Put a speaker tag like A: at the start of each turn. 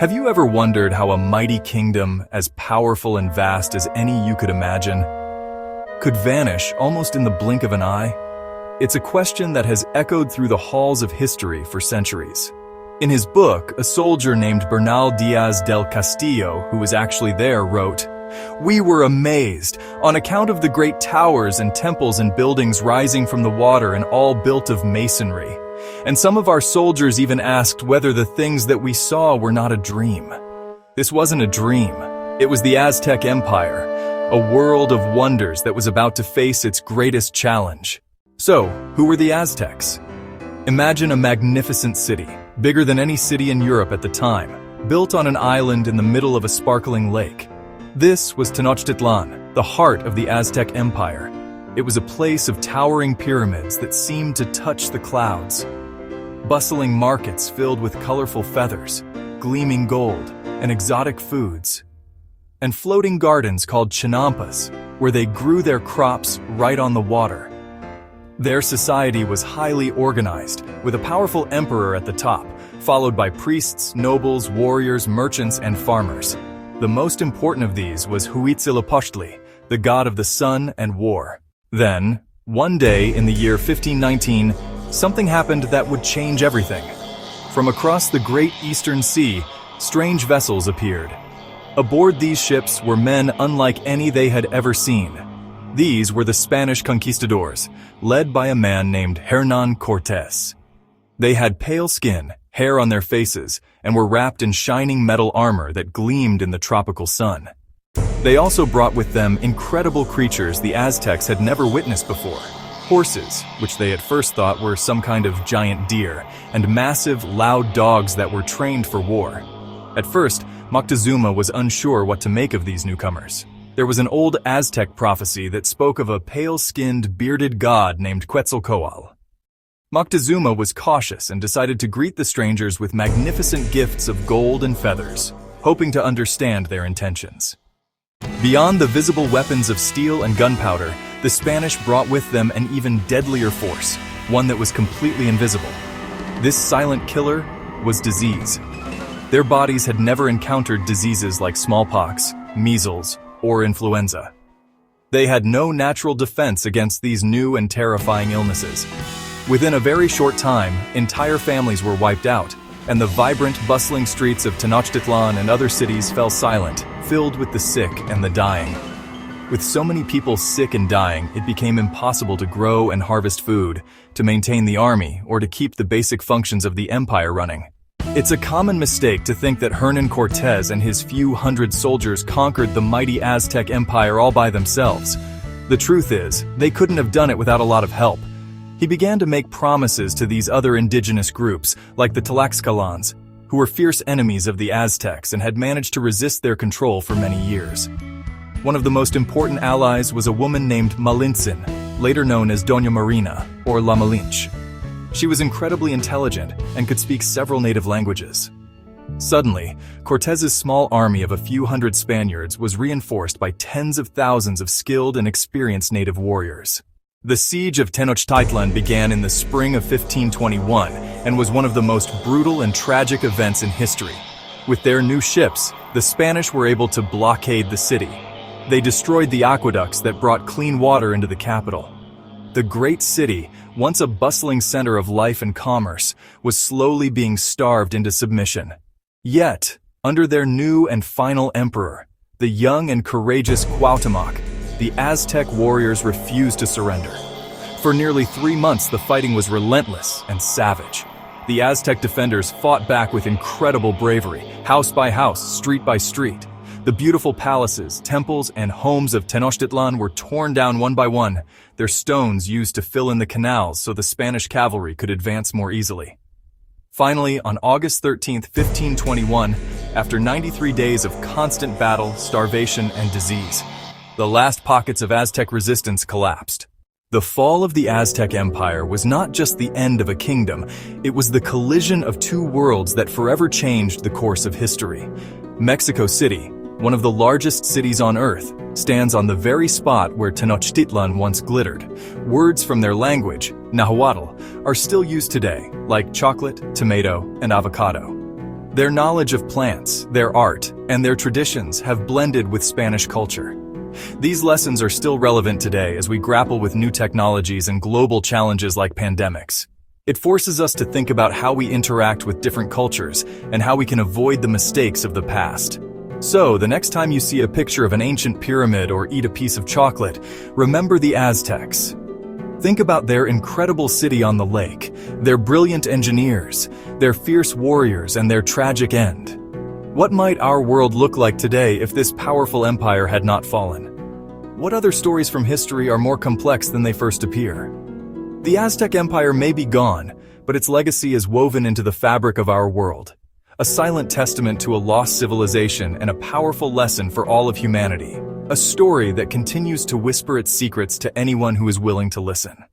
A: Have you ever wondered how a mighty kingdom, as powerful and vast as any you could imagine, could vanish almost in the blink of an eye? It's a question that has echoed through the halls of history for centuries. In his book, a soldier named Bernal Diaz del Castillo, who was actually there, wrote, "We were amazed on account of the great towers and temples and buildings rising from the water and all built of masonry. And some of our soldiers even asked whether the things that we saw were not a dream." This wasn't a dream. It was the Aztec Empire, a world of wonders that was about to face its greatest challenge. So, who were the Aztecs? Imagine a magnificent city, bigger than any city in Europe at the time, built on an island in the middle of a sparkling lake. This was Tenochtitlan, the heart of the Aztec Empire. It was a place of towering pyramids that seemed to touch the clouds. Bustling markets filled with colorful feathers, gleaming gold, and exotic foods. And floating gardens called chinampas, where they grew their crops right on the water. Their society was highly organized, with a powerful emperor at the top, followed by priests, nobles, warriors, merchants, and farmers. The most important of these was Huitzilopochtli, the god of the sun and war. Then, one day in the year 1519, something happened that would change everything. From across the great eastern sea, strange vessels appeared. Aboard these ships were men unlike any they had ever seen. These were the Spanish conquistadors, led by a man named Hernán Cortés. They had pale skin, hair on their faces, and were wrapped in shining metal armor that gleamed in the tropical sun. They also brought with them incredible creatures the Aztecs had never witnessed before. Horses, which they at first thought were some kind of giant deer, and massive, loud dogs that were trained for war. At first, Moctezuma was unsure what to make of these newcomers. There was an old Aztec prophecy that spoke of a pale-skinned, bearded god named Quetzalcoatl. Moctezuma was cautious and decided to greet the strangers with magnificent gifts of gold and feathers, hoping to understand their intentions. Beyond the visible weapons of steel and gunpowder, the Spanish brought with them an even deadlier force, one that was completely invisible. This silent killer was disease. Their bodies had never encountered diseases like smallpox, measles, or influenza. They had no natural defense against these new and terrifying illnesses. Within a very short time, entire families were wiped out, and the vibrant, bustling streets of Tenochtitlan and other cities fell silent, filled with the sick and the dying. With so many people sick and dying, it became impossible to grow and harvest food, to maintain the army, or to keep the basic functions of the empire running. It's a common mistake to think that Hernán Cortés and his few hundred soldiers conquered the mighty Aztec Empire all by themselves. The truth is, they couldn't have done it without a lot of help. He began to make promises to these other indigenous groups, like the Tlaxcalans, who were fierce enemies of the Aztecs and had managed to resist their control for many years. One of the most important allies was a woman named Malintzin, later known as Doña Marina, or La Malinche. She was incredibly intelligent and could speak several native languages. Suddenly, Cortés's small army of a few hundred Spaniards was reinforced by tens of thousands of skilled and experienced native warriors. The siege of Tenochtitlan began in the spring of 1521 and was one of the most brutal and tragic events in history. With their new ships, the Spanish were able to blockade the city. They destroyed the aqueducts that brought clean water into the capital. The great city, once a bustling center of life and commerce, was slowly being starved into submission. Yet, under their new and final emperor, the young and courageous Cuauhtémoc, the Aztec warriors refused to surrender. For nearly 3 months, the fighting was relentless and savage. The Aztec defenders fought back with incredible bravery, house by house, street by street. The beautiful palaces, temples, and homes of Tenochtitlan were torn down one by one, their stones used to fill in the canals so the Spanish cavalry could advance more easily. Finally, on August 13, 1521, after 93 days of constant battle, starvation, and disease, the last pockets of Aztec resistance collapsed. The fall of the Aztec Empire was not just the end of a kingdom, it was the collision of two worlds that forever changed the course of history. Mexico City, one of the largest cities on Earth, stands on the very spot where Tenochtitlan once glittered. Words from their language, Nahuatl, are still used today, like chocolate, tomato, and avocado. Their knowledge of plants, their art, and their traditions have blended with Spanish culture. These lessons are still relevant today as we grapple with new technologies and global challenges like pandemics. It forces us to think about how we interact with different cultures and how we can avoid the mistakes of the past. So, the next time you see a picture of an ancient pyramid or eat a piece of chocolate, remember the Aztecs. Think about their incredible city on the lake, their brilliant engineers, their fierce warriors, and their tragic end. What might our world look like today if this powerful empire had not fallen? What other stories from history are more complex than they first appear? The Aztec Empire may be gone, but its legacy is woven into the fabric of our world. A silent testament to a lost civilization and a powerful lesson for all of humanity. A story that continues to whisper its secrets to anyone who is willing to listen.